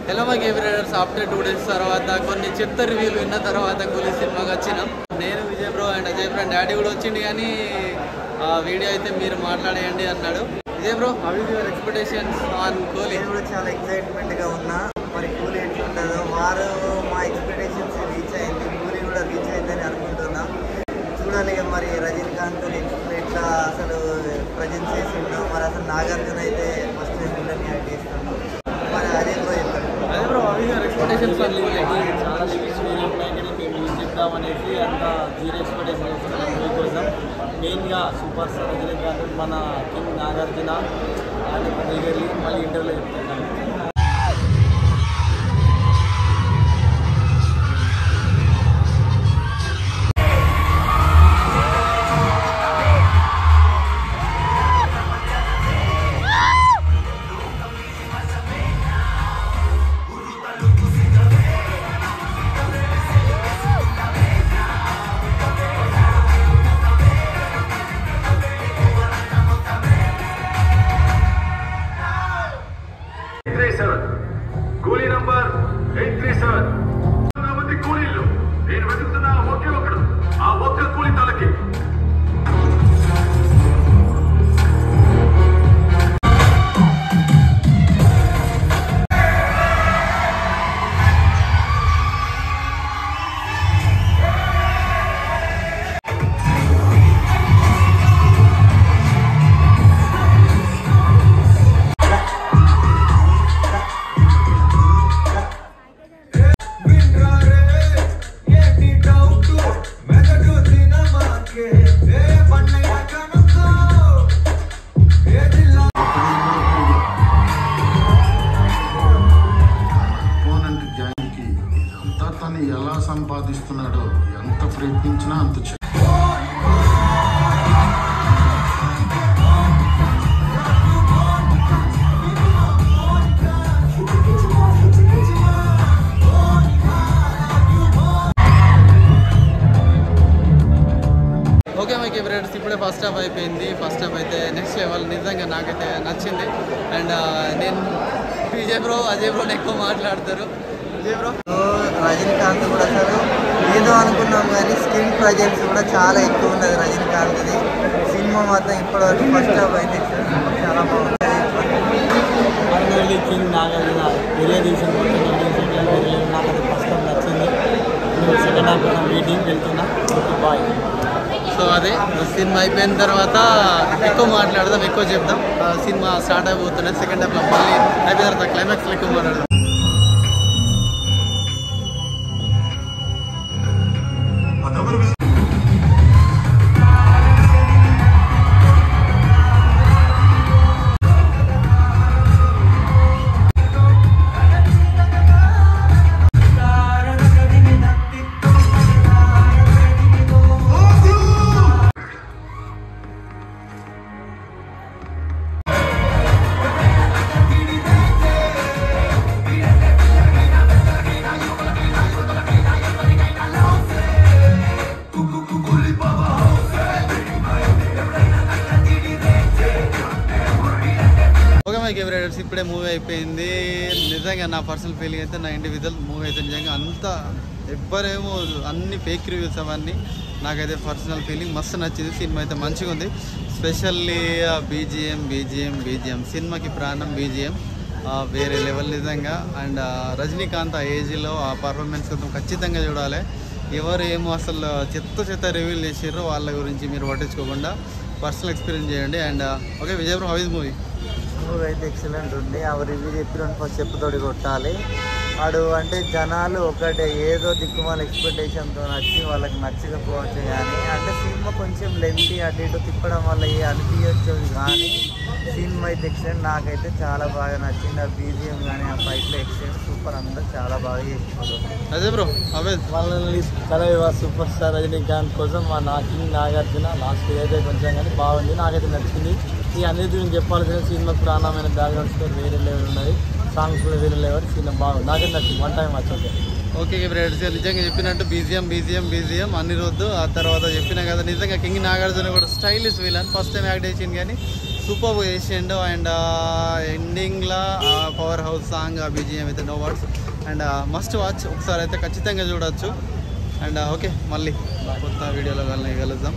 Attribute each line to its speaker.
Speaker 1: Hello my gamers, after 2 days తర్వాత కొన్ని చెత్త రివ్యూలు విన్న తర్వాత కూలీ సినిమాకి వచ్చినాం. నేను Vijay bro and Ajay bro and daddy కూడా వచ్చింది, కానీ వీడియో అయితే మీరు మాట్లాడేయండి అన్నాడు. Vijay bro, how is your expectations on కూలీ?
Speaker 2: నేను కూడా చాలా ఎక్సైట్మెంట్గా ఉన్నా. మరి కూలీ ఎట్లుంటుందో, వారు మా ఎక్స్పెక్టేషన్స్ రీచ్ అయింది, కూలీ కూడా రీచ్ అయిందని అనుకుంటున్నా. చూడాలి మరి రజనీకాంత్ ఎట్లా అసలు ప్రజెంట్ చేసిండు. మరి అసలు నాగార్జున అయితే ఫస్ట్ విలన్ యాక్ట్ చేస్తున్నాడు. మరి అదే బ్రో చెప్తాడు.
Speaker 1: అదే bro, how is your expectations on కూలీ?
Speaker 3: చాలా స్పీచ్ ఉన్నాయి, కానీ మేము యూజ్ చేద్దామనేసి అంత జీరో ఎక్స్పెక్టేషన్ చేస్తున్నాం మూవీ కోసం. మెయిన్గా సూపర్ స్టార్ రజనీకాంత్, మన కింగ్ నాగార్జున అని దిగలి మళ్ళీ ఇంటర్వ్యూలో చెప్తున్నాను.
Speaker 4: కూలీ నంబర్ 837 మంది కూలీలు. నేను వెతుకుతున్న ఒకే ఒకడు, ఆ ఒక్క కూలీ తలకి.
Speaker 5: ఎలా సంపాదిస్తున్నాడో, ఎంత ప్రయత్నించినా అంత
Speaker 1: ఓకే మై గేమర్స్, ఇప్పుడే ఫస్ట్ హాఫ్ అయిపోయింది. ఫస్ట్ హాఫ్ అయితే నెక్స్ట్ లెవెల్, నిజంగా నాకైతే నచ్చింది. అండ్ నేను విజయ్ బ్రో అజయ్ బ్రోని ఎక్కువ మాట్లాడతారు. విజయ్ బ్రో,
Speaker 2: రజనీకాంత్ కూడా అసలు ఏదో అనుకున్నాం, కానీ స్క్రీన్ ప్రజెన్స్ కూడా చాలా ఎక్కువ ఉన్నది రజనీకాంత్ది. సినిమా మాత్రం ఇప్పటివరకు ఫస్ట్ హాఫ్ అయితే చాలా బాగుంటుంది.
Speaker 3: కింగ్ నాగార్జున వేరే తీసిన నాకు అది ఫస్ట్ హాఫ్ నచ్చింది. సెకండ్ హాఫ్ కోసం వెయిటింగ్ వెళ్తున్నా. బాయ్.
Speaker 1: సో అదే సినిమా అయిపోయిన తర్వాత ఎక్కువ మాట్లాడదాం, ఎక్కువ చెప్దాం. సినిమా స్టార్ట్ అయిపోతున్నాయి. సెకండ్ హాఫ్లో మళ్ళీ అయిపోయిన తర్వాత క్లైమాక్స్లో ఎక్కువ మాట్లాడదాం. ఇప్పుడే మూవీ అయిపోయింది. నిజంగా నా పర్సనల్ ఫీలింగ్ అయితే, నా ఇండివిజువల్ మూవీ అయితే నిజంగా అంతా ఎవ్వరేమో అన్ని ఫేక్ రివ్యూస్ అవన్నీ, నాకైతే పర్సనల్ ఫీలింగ్ మస్తు నచ్చింది. సినిమా అయితే మంచిగా ఉంది. స్పెషల్లీ బీజిఎం సినిమాకి ప్రాణం. బీజిఎం వేరే లెవెల్ నిజంగా. అండ్ రజనీకాంత్ ఆ ఏజ్లో ఆ పర్ఫార్మెన్స్ కోసం ఖచ్చితంగా చూడాలి. ఎవరు ఏమో అసలు చెత్త రివ్యూలు చేసారో వాళ్ళ గురించి మీరు పట్టించుకోకుండా పర్సనల్ ఎక్స్పీరియన్స్ చేయండి. And okay Vijay bro, how is movie?
Speaker 2: Movie అయితే ఎక్సలెంట్ ఉంది. ఆ రివ్యూ చెప్పిన ఫస్ట్ చెప్పుతోడి కొట్టాలి. వాడు అంటే జనాలు ఒకటే ఏదో దిక్కుమాల ఎక్స్పెక్టేషన్తో నచ్చి వాళ్ళకి నచ్చకపోవచ్చు, కానీ అంటే సినిమా కొంచెం లెంతీ అటు ఇటు తిప్పడం వల్ల అనిపించచ్చు, కానీ సినిమా అయితే ఎక్సలెంట్. నాకైతే చాలా బాగా నచ్చింది. ఆ బీజిఎం కానీ ఆ ఫైట్లో ఎక్సలెంట్, సూపర్. అందరూ చాలా బాగా చేస్తున్నారు.
Speaker 1: అదే బ్రో, అవే
Speaker 3: వాళ్ళని కలవ సూపర్ స్టార్ రజనీకాంత్ కోసం మా కింగ్ నాగార్జున లాస్ట్ అయితే కొంచెం కానీ బాగుంది, నాకైతే నచ్చింది. ఈ అన్నిటి గురించి చెప్పాల్సిన సినిమా ప్రాణమైన బ్యాక్గ్రౌండ్ స్కోర్ వేరే లెవెల్ ఉన్నది, సాంగ్స్ కూడా వేరే లెవెల్. సినిమా బాగుంది, నాకైతే నచ్చింది. వన్ టైం వచ్చి
Speaker 1: ఓకే ఫ్రెండ్స్, నిజంగా చెప్పినట్టు బీజిఎం అన్ని రోజు. ఆ తర్వాత చెప్పినా కదా, నిజంగా కింగ్ నాగార్జున కూడా stylish villain. First time act చేసింది, కానీ సూపర్ చేసిండు. అండ్ ఎండింగ్లో పవర్ హౌస్ సాంగ్ ఆ బీజిఎం అయితే no words. And must watch, ఒకసారి అయితే ఖచ్చితంగా చూడొచ్చు. అండ్ ఓకే, మళ్ళీ కొత్త వీడియోలో కలుద్దాం.